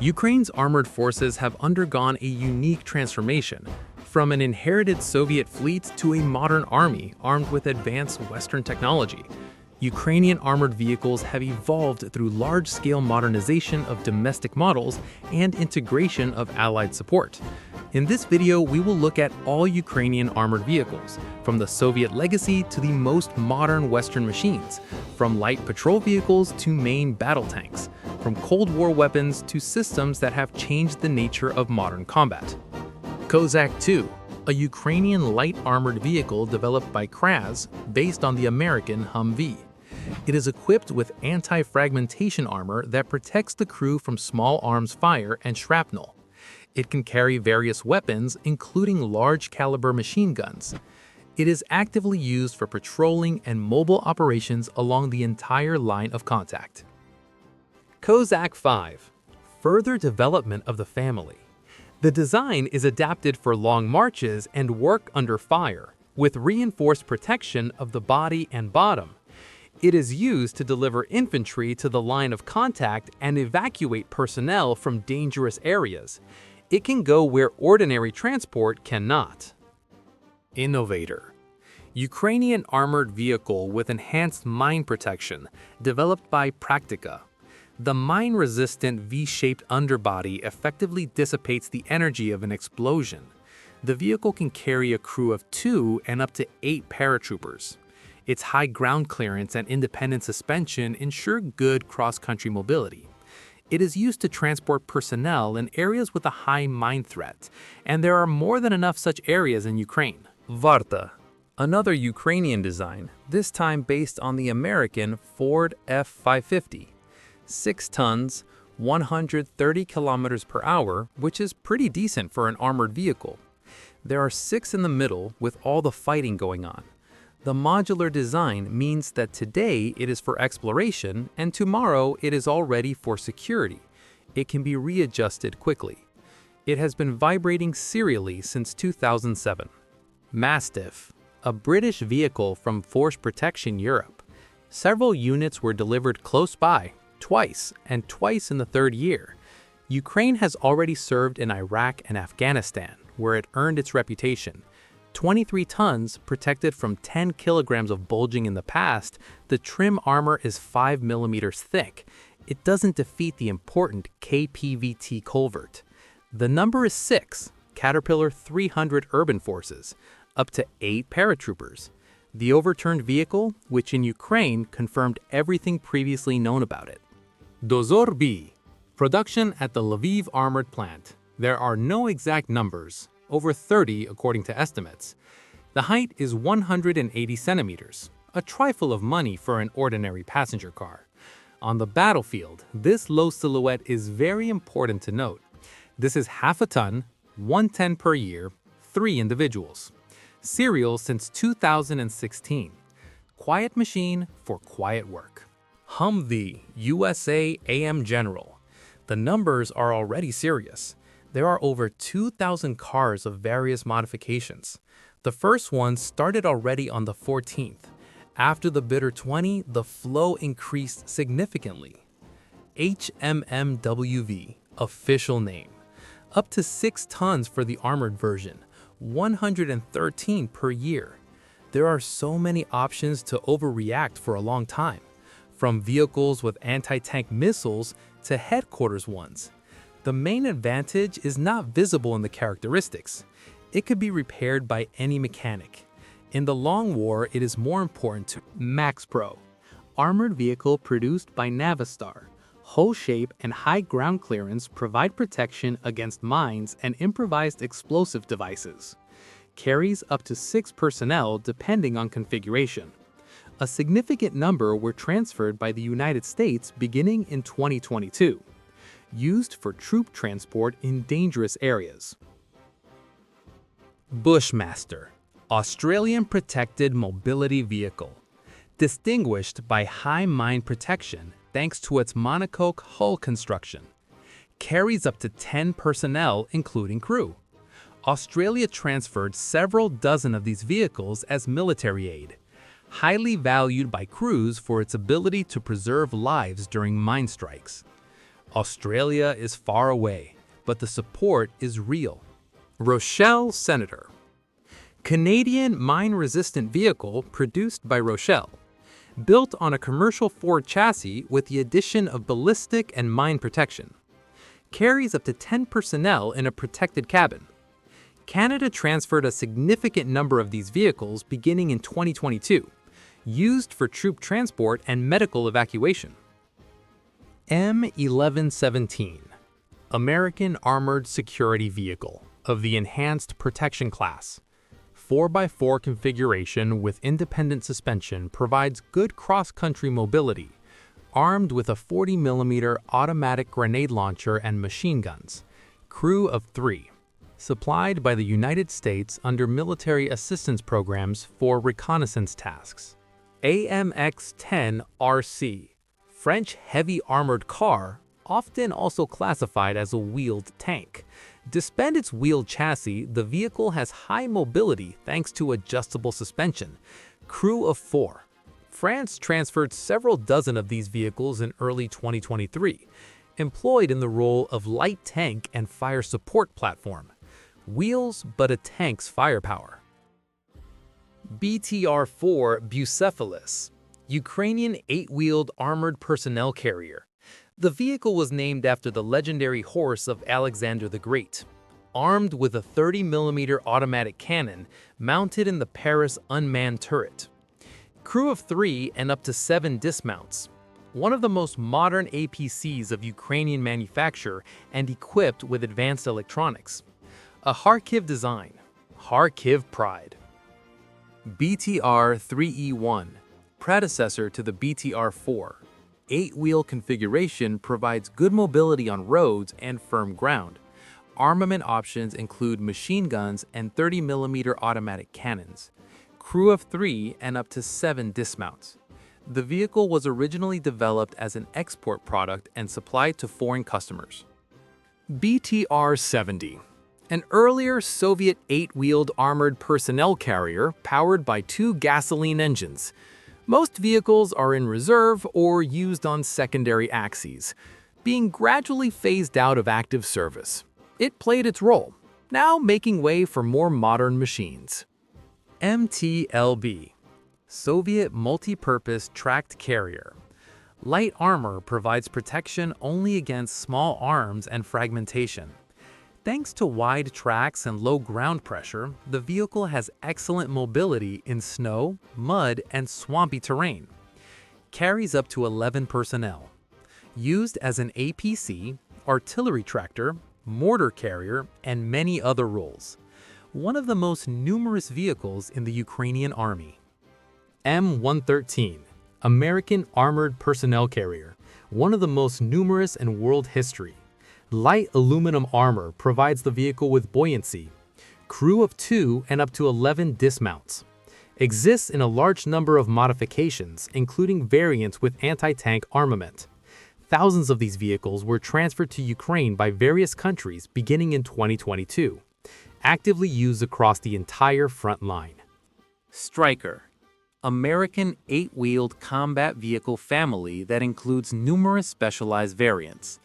Ukraine's armored forces have undergone a unique transformation, from an inherited Soviet fleet to a modern army armed with advanced Western technology. Ukrainian armored vehicles have evolved through large-scale modernization of domestic models and integration of allied support. In this video, we will look at all Ukrainian armored vehicles, from the Soviet legacy to the most modern Western machines, from light patrol vehicles to main battle tanks, from Cold War weapons to systems that have changed the nature of modern combat. Kozak-2, a Ukrainian light armored vehicle developed by KRAS based on the American Humvee. It is equipped with anti-fragmentation armor that protects the crew from small arms fire and shrapnel. It can carry various weapons, including large-caliber machine guns. It is actively used for patrolling and mobile operations along the entire line of contact. Kozak-5, further development of the family. The design is adapted for long marches and work under fire, with reinforced protection of the body and bottom. It is used to deliver infantry to the line of contact and evacuate personnel from dangerous areas. It can go where ordinary transport cannot. Innovator, Ukrainian armored vehicle with enhanced mine protection, developed by Praktika. The mine-resistant V-shaped underbody effectively dissipates the energy of an explosion. The vehicle can carry a crew of 2 and up to 8 paratroopers. Its high ground clearance and independent suspension ensure good cross-country mobility. It is used to transport personnel in areas with a high mine threat, and there are more than enough such areas in Ukraine. Varta, another Ukrainian design, this time based on the American Ford F-550. 6 tons, 130 kilometers per hour, which is pretty decent for an armored vehicle. There are 6 in the middle with all the fighting going on. The modular design means that today it is for exploration and tomorrow it is all ready for security. It can be readjusted quickly. It has been vibrating serially since 2007. Mastiff, a British vehicle from Force Protection Europe. Several units were delivered close by, twice, and twice in the 3rd year. Ukraine has already served in Iraq and Afghanistan, where it earned its reputation. 23 tons, protected from 10 kilograms of bulging in the past, the trim armor is 5 millimeters thick. It doesn't defeat the important KPVT culvert. The number is 6, Caterpillar 300 urban forces, up to 8 paratroopers. The overturned vehicle, which in Ukraine confirmed everything previously known about it. Dozor B, production at the Lviv armored plant. There are no exact numbers, over 30 according to estimates. The height is 180 centimeters, a trifle of money for an ordinary passenger car. On the battlefield, this low silhouette is very important to note. This is half a ton, 110 per year, 3 individuals. Serial since 2016. Quiet machine for quiet work. Humvee USA AM General. The numbers are already serious. There are over 2,000 cars of various modifications. The first one started already on the 14th. After the Bitter 20, the flow increased significantly. HMMWV, official name. Up to 6 tons for the armored version, 113 per year. There are so many options to overreact for a long time, from vehicles with anti-tank missiles to headquarters ones. The main advantage is not visible in the characteristics. It could be repaired by any mechanic. In the long war, it is more important to MaxPro, armored vehicle produced by Navistar. Hull shape and high ground clearance provide protection against mines and improvised explosive devices. Carries up to 6 personnel depending on configuration. A significant number were transferred by the United States beginning in 2022. Used for troop transport in dangerous areas. Bushmaster, Australian protected mobility vehicle. Distinguished by high mine protection thanks to its monocoque hull construction. Carries up to 10 personnel including crew. Australia transferred several dozen of these vehicles as military aid. Highly valued by crews for its ability to preserve lives during mine strikes. Australia is far away, but the support is real. Rochelle Senator. Canadian mine-resistant vehicle produced by Rochelle. Built on a commercial Ford chassis with the addition of ballistic and mine protection. Carries up to 10 personnel in a protected cabin. Canada transferred a significant number of these vehicles beginning in 2022, used for troop transport and medical evacuation. M1117, American Armored Security Vehicle of the Enhanced Protection Class. 4x4 configuration with independent suspension provides good cross-country mobility, armed with a 40mm automatic grenade launcher and machine guns. Crew of 3. Supplied by the United States under military assistance programs for reconnaissance tasks. AMX-10 RC, French heavy armored car, often also classified as a wheeled tank. Despite its wheeled chassis, the vehicle has high mobility thanks to adjustable suspension. Crew of 4. France transferred several dozen of these vehicles in early 2023, employed in the role of light tank and fire support platform. Wheels, but a tank's firepower. BTR-4 Bucephalus, Ukrainian 8-wheeled armored personnel carrier. The vehicle was named after the legendary horse of Alexander the Great. Armed with a 30mm automatic cannon mounted in the Paris unmanned turret. Crew of 3 and up to 7 dismounts. One of the most modern APCs of Ukrainian manufacture and equipped with advanced electronics. A Kharkiv design. Kharkiv pride. BTR-3E1, predecessor to the BTR-4. 8-wheel configuration provides good mobility on roads and firm ground. Armament options include machine guns and 30mm automatic cannons. Crew of 3 and up to 7 dismounts. The vehicle was originally developed as an export product and supplied to foreign customers. BTR-70, an earlier Soviet 8-wheeled armored personnel carrier powered by 2 gasoline engines. Most vehicles are in reserve or used on secondary axes, being gradually phased out of active service. It played its role, now making way for more modern machines. MTLB, Soviet Multi-Purpose Tracked Carrier. Light armor provides protection only against small arms and fragmentation. Thanks to wide tracks and low ground pressure, the vehicle has excellent mobility in snow, mud, and swampy terrain. Carries up to 11 personnel. Used as an APC, artillery tractor, mortar carrier, and many other roles. One of the most numerous vehicles in the Ukrainian Army. M113, American Armored Personnel Carrier. One of the most numerous in world history. Light aluminum armor provides the vehicle with buoyancy. Crew of 2 and up to 11 dismounts. Exists in a large number of modifications, including variants with anti-tank armament. Thousands of these vehicles were transferred to Ukraine by various countries beginning in 2022, actively used across the entire front line. Stryker, American 8-wheeled combat vehicle family that includes numerous specialized variants.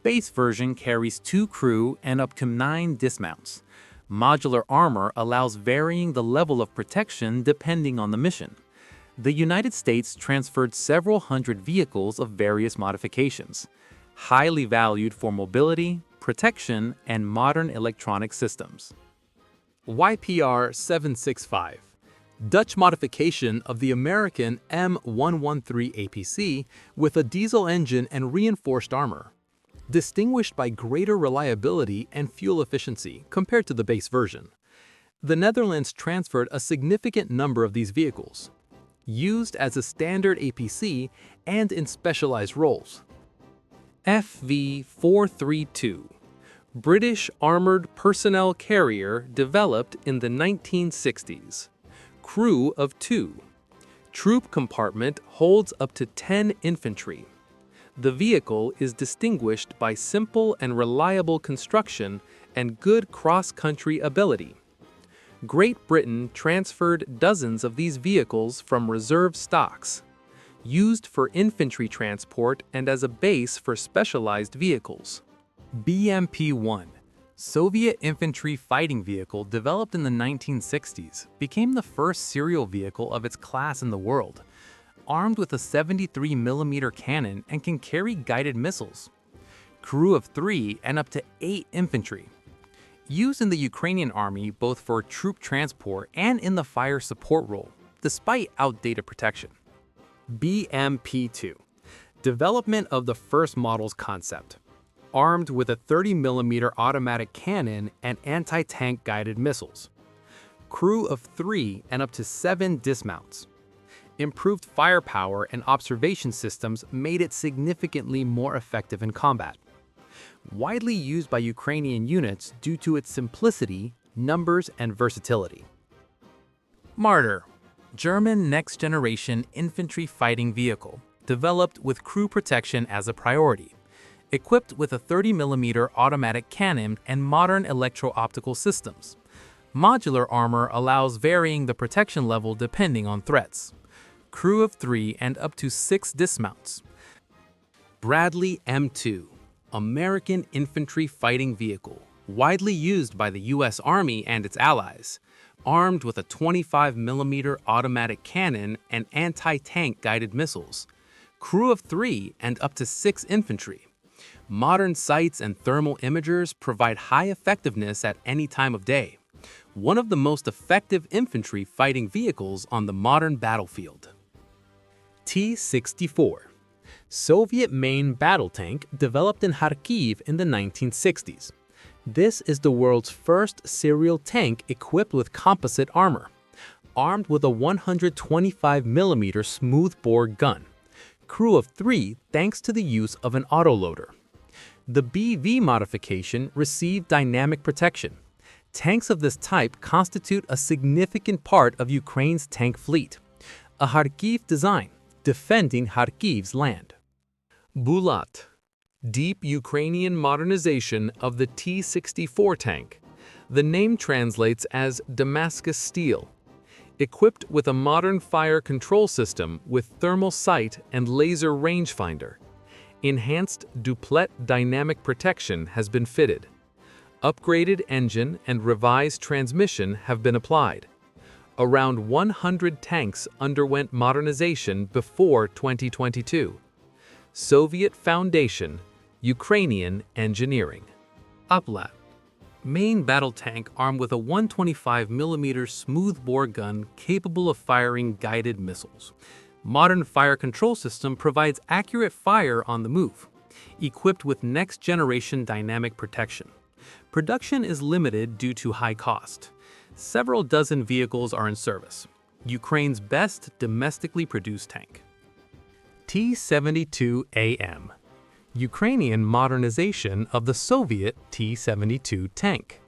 Base version carries 2 crew and up to 9 dismounts. Modular armor allows varying the level of protection depending on the mission. The United States transferred several hundred vehicles of various modifications, highly valued for mobility, protection, and modern electronic systems. YPR-765, Dutch modification of the American M113 APC with a diesel engine and reinforced armor. Distinguished by greater reliability and fuel efficiency compared to the base version. The Netherlands transferred a significant number of these vehicles, used as a standard APC and in specialized roles. FV-432, British Armored Personnel Carrier developed in the 1960s. Crew of 2. Troop compartment holds up to 10 infantry. The vehicle is distinguished by simple and reliable construction and good cross-country ability. Great Britain transferred dozens of these vehicles from reserve stocks. used for infantry transport and as a base for specialized vehicles. BMP-1, Soviet infantry fighting vehicle developed in the 1960s, became the first serial vehicle of its class in the world, armed with a 73mm cannon and can carry guided missiles. Crew of 3 and up to 8 infantry. Used in the Ukrainian army both for troop transport and in the fire support role, despite outdated protection. BMP-2, development of the first model's concept. Armed with a 30mm automatic cannon and anti-tank guided missiles. Crew of 3 and up to 7 dismounts. Improved firepower and observation systems made it significantly more effective in combat. Widely used by Ukrainian units due to its simplicity, numbers, and versatility. Marder, German next-generation infantry fighting vehicle, developed with crew protection as a priority. Equipped with a 30mm automatic cannon and modern electro-optical systems. Modular armor allows varying the protection level depending on threats. Crew of 3 and up to 6 dismounts. Bradley M2, American infantry fighting vehicle, widely used by the U.S. Army and its allies. Armed with a 25mm automatic cannon and anti-tank guided missiles. Crew of 3 and up to 6 infantry. Modern sights and thermal imagers provide high effectiveness at any time of day. One of the most effective infantry fighting vehicles on the modern battlefield. T-64, Soviet main battle tank developed in Kharkiv in the 1960s. This is the world's first serial tank equipped with composite armor, armed with a 125mm smoothbore gun. Crew of 3 thanks to the use of an autoloader. The BV modification received dynamic protection. Tanks of this type constitute a significant part of Ukraine's tank fleet. A Kharkiv design, defending Kharkiv's land. Bulat, deep Ukrainian modernization of the T-64 tank. The name translates as Damascus steel. Equipped with a modern fire control system with thermal sight and laser rangefinder. Enhanced duplet dynamic protection has been fitted. Upgraded engine and revised transmission have been applied. Around 100 tanks underwent modernization before 2022. Soviet Foundation, Ukrainian engineering. Uplat, main battle tank armed with a 125mm smoothbore gun capable of firing guided missiles. Modern fire control system provides accurate fire on the move, equipped with next-generation dynamic protection. Production is limited due to high cost. Several dozen vehicles are in service. Ukraine's best domestically produced tank. T-72AM, Ukrainian modernization of the Soviet T-72 tank.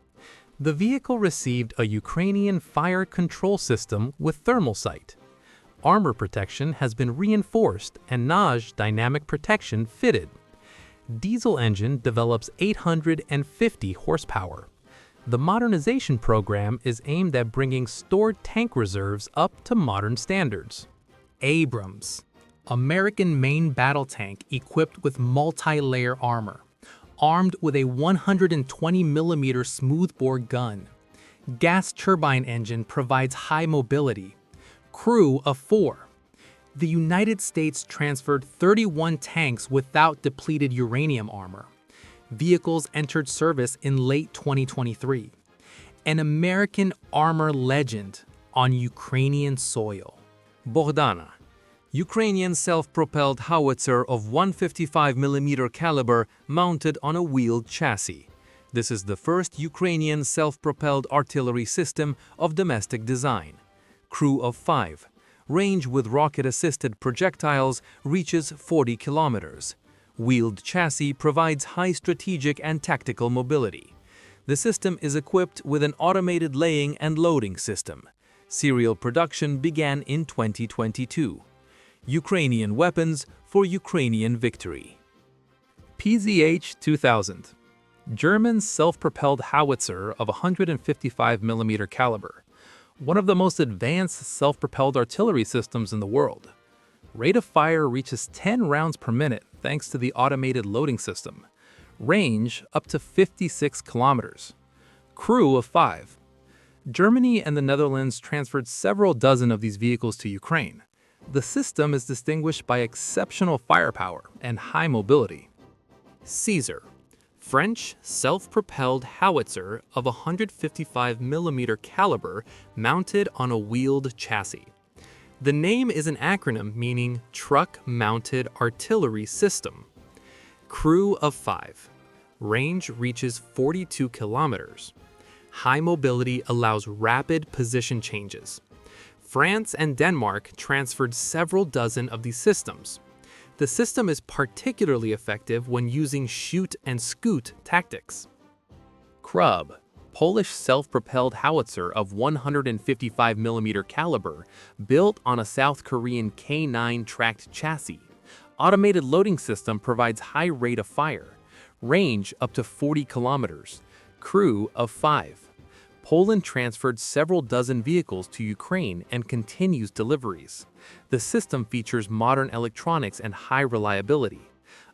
The vehicle received a Ukrainian fire control system with thermal sight. Armor protection has been reinforced and NAJ dynamic protection fitted. Diesel engine develops 850 horsepower. The modernization program is aimed at bringing stored tank reserves up to modern standards. Abrams, American main battle tank equipped with multi-layer armor, armed with a 120mm smoothbore gun. Gas turbine engine provides high mobility. Crew of 4. The United States transferred 31 tanks without depleted uranium armor. Vehicles entered service in late 2023. An American armor legend on Ukrainian soil. Bohdana, Ukrainian self-propelled howitzer of 155mm caliber mounted on a wheeled chassis. This is the first Ukrainian self-propelled artillery system of domestic design. Crew of 5. Range with rocket-assisted projectiles reaches 40 kilometers. Wheeled chassis provides high strategic and tactical mobility. The system is equipped with an automated laying and loading system. Serial production began in 2022. Ukrainian weapons for Ukrainian victory. PzH 2000, German self-propelled howitzer of 155mm caliber. One of the most advanced self-propelled artillery systems in the world. Rate of fire reaches 10 rounds per minute thanks to the automated loading system. Range up to 56 kilometers. Crew of 5. Germany and the Netherlands transferred several dozen of these vehicles to Ukraine. The system is distinguished by exceptional firepower and high mobility. Caesar, French self-propelled howitzer of 155mm caliber mounted on a wheeled chassis. The name is an acronym meaning Truck-Mounted Artillery System. Crew of 5. Range reaches 42 kilometers. High mobility allows rapid position changes. France and Denmark transferred several dozen of these systems. The system is particularly effective when using shoot and scoot tactics. Krub, Polish self-propelled howitzer of 155mm caliber, built on a South Korean K9 tracked chassis. Automated loading system provides high rate of fire. Range up to 40 kilometers. Crew of 5. Poland transferred several dozen vehicles to Ukraine and continues deliveries. The system features modern electronics and high reliability.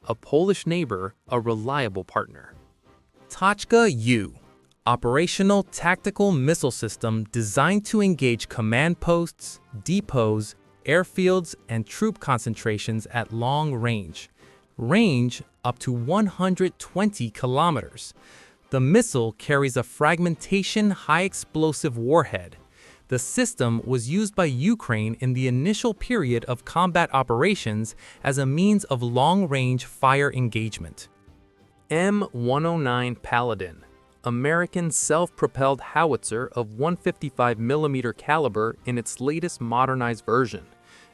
A Polish neighbor, a reliable partner. Kozak-2, operational tactical missile system designed to engage command posts, depots, airfields, and troop concentrations at long range. Range up to 120 kilometers. The missile carries a fragmentation high-explosive warhead. The system was used by Ukraine in the initial period of combat operations as a means of long-range fire engagement. M109 Paladin, American self-propelled howitzer of 155mm caliber in its latest modernized version,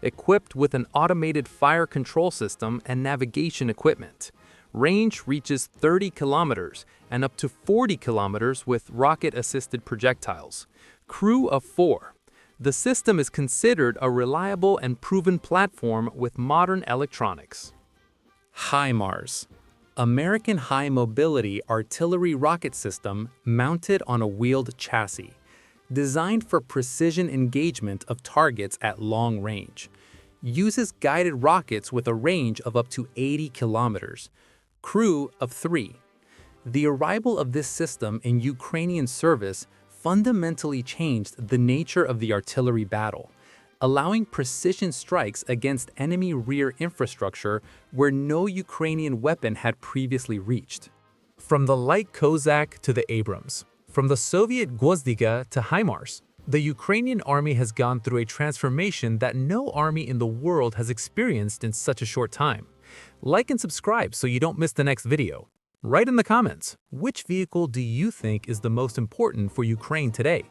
equipped with an automated fire control system and navigation equipment. Range reaches 30 kilometers and up to 40 kilometers with rocket-assisted projectiles. Crew of 4. The system is considered a reliable and proven platform with modern electronics. HIMARS, American high-mobility artillery rocket system mounted on a wheeled chassis, designed for precision engagement of targets at long range. Uses guided rockets with a range of up to 80 kilometers. Crew of 3. The arrival of this system in Ukrainian service fundamentally changed the nature of the artillery battle, allowing precision strikes against enemy rear infrastructure where no Ukrainian weapon had previously reached. From the light Kozak to the Abrams, from the Soviet Gwozdika to HIMARS, the Ukrainian army has gone through a transformation that no army in the world has experienced in such a short time. Like and subscribe so you don't miss the next video. Write in the comments, which vehicle do you think is the most important for Ukraine today?